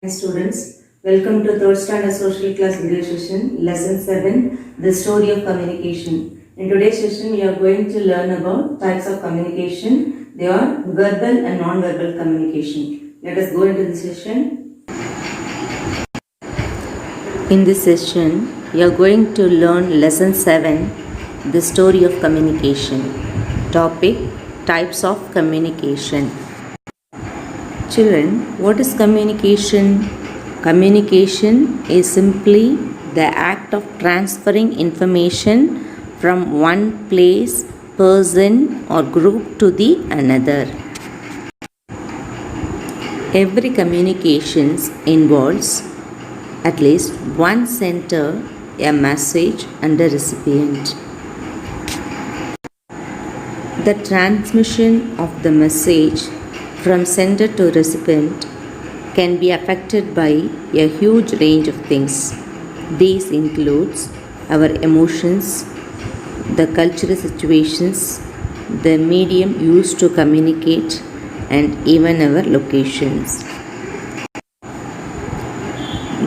Hi students, welcome to third standard social class English session, lesson 7, the story of communication. In today's session, we are going to learn about types of communication. They are verbal and non-verbal communication. Let us go into the session. In this session, we are going to learn lesson 7, the story of communication. Topic, types of communication. Children, what is communication? Communication is simply the act of transferring information from one place, person, or group to the another. Every communication involves at least one sender, a message, and a recipient. The transmission of the message from sender to recipient can be affected by a huge range of things. These includes our emotions, the cultural situations, the medium used to communicate, and even our locations.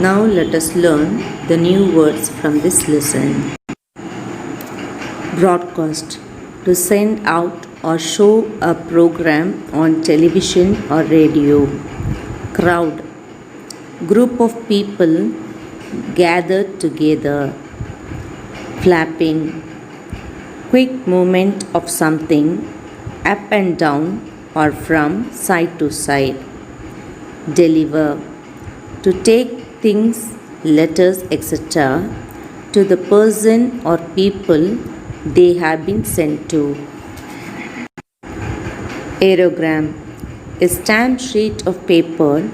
Now let us learn the new words from this lesson. Broadcast, to send out or show a program on television or radio. Crowd, group of people gathered together. Flapping, quick movement of something up and down or from side to side. Deliver, to take things, letters, etc. to the person or people they have been sent to. Aerogram, a stamped sheet of paper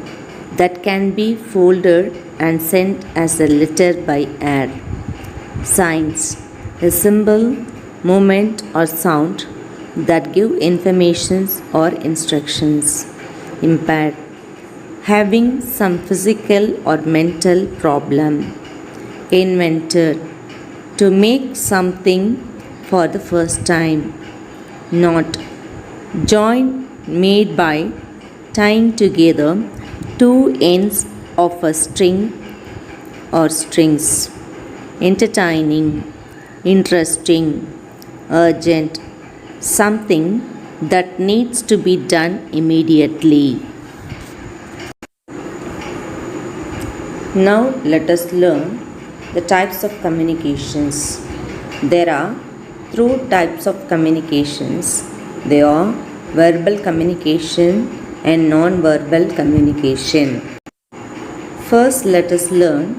that can be folded and sent as a letter by air. Signs, a symbol, movement or sound that give informations or instructions. Impaired, having some physical or mental problem. Invented, to make something for the first time. Knot, joint made by tying together two ends of a string or strings. Entertaining, interesting, urgent, something that needs to be done immediately. Now let us learn the types of communications. There are three types of communications. They are verbal communication and non-verbal communication. First, let us learn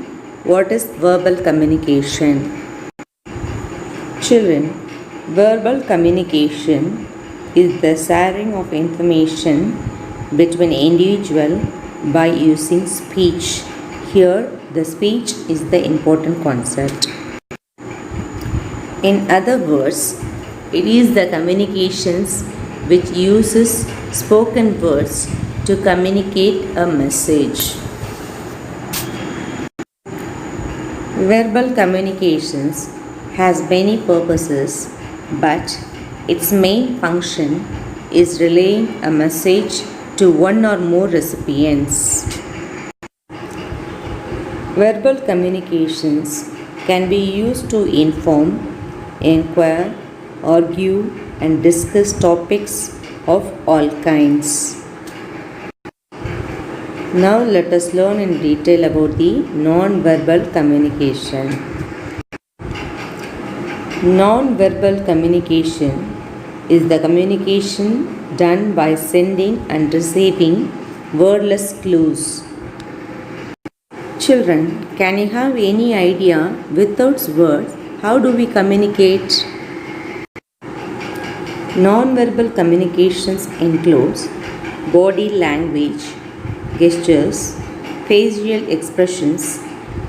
what is verbal communication. Children, verbal communication is the sharing of information between individuals by using speech. Here, the speech is the important concept. In other words, it is the communications which uses spoken words to communicate a message. Verbal communications has many purposes, but its main function is relaying a message to one or more recipients. Verbal communications can be used to inform, inquire, argue, and discuss topics of all kinds. Now let us learn in detail about the non-verbal communication. Non-verbal communication is the communication done by sending and receiving wordless clues. Children, can you have any idea without words how do we communicate? Non-verbal communications includes body language, gestures, facial expressions,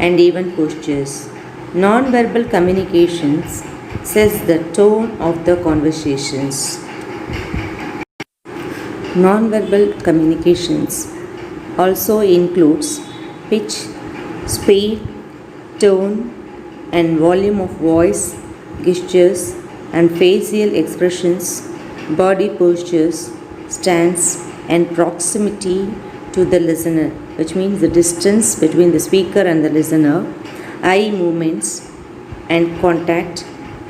and even postures. Non-verbal communications sets the tone of the conversations. Non-verbal communications also includes pitch, speed, tone, and volume of voice, gestures, and facial expressions, body postures, stance, and proximity to the listener, which means the distance between the speaker and the listener, eye movements and contact,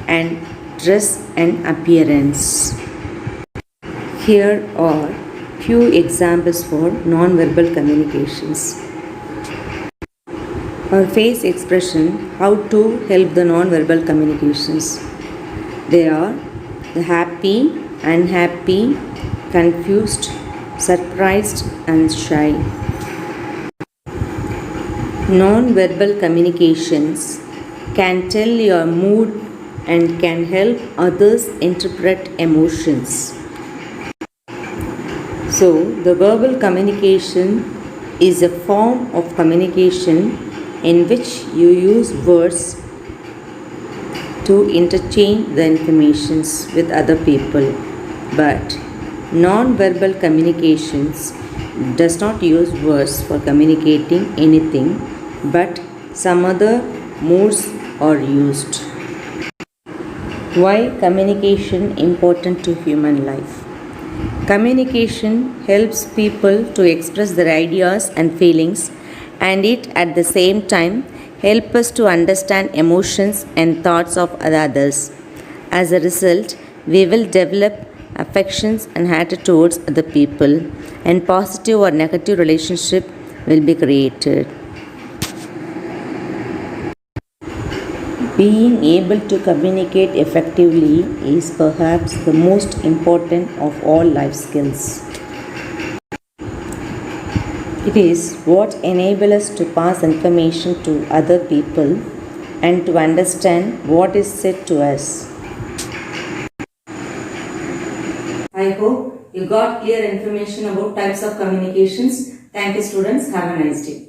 and dress and appearance. Here are few examples for non-verbal communications. Our face expression, how to help the non-verbal communications. They are the happy, unhappy, confused, surprised, and shy. Non-verbal communications can tell your mood and can help others interpret emotions. So, the verbal communication is a form of communication in which you use words to interchange the informations with other people. But non-verbal communications does not use words for communicating anything, but some other modes are used. Why communication important to human life? Communication helps people to express their ideas and feelings, and it at the same time help us to understand emotions and thoughts of others. As a result, we will develop affections and attitudes towards other people, and positive or negative relationship will be created. Being able to communicate effectively is perhaps the most important of all life skills. It is what enables us to pass information to other people and to understand what is said to us. I hope you got clear information about types of communications. Thank you, students. Have a nice day.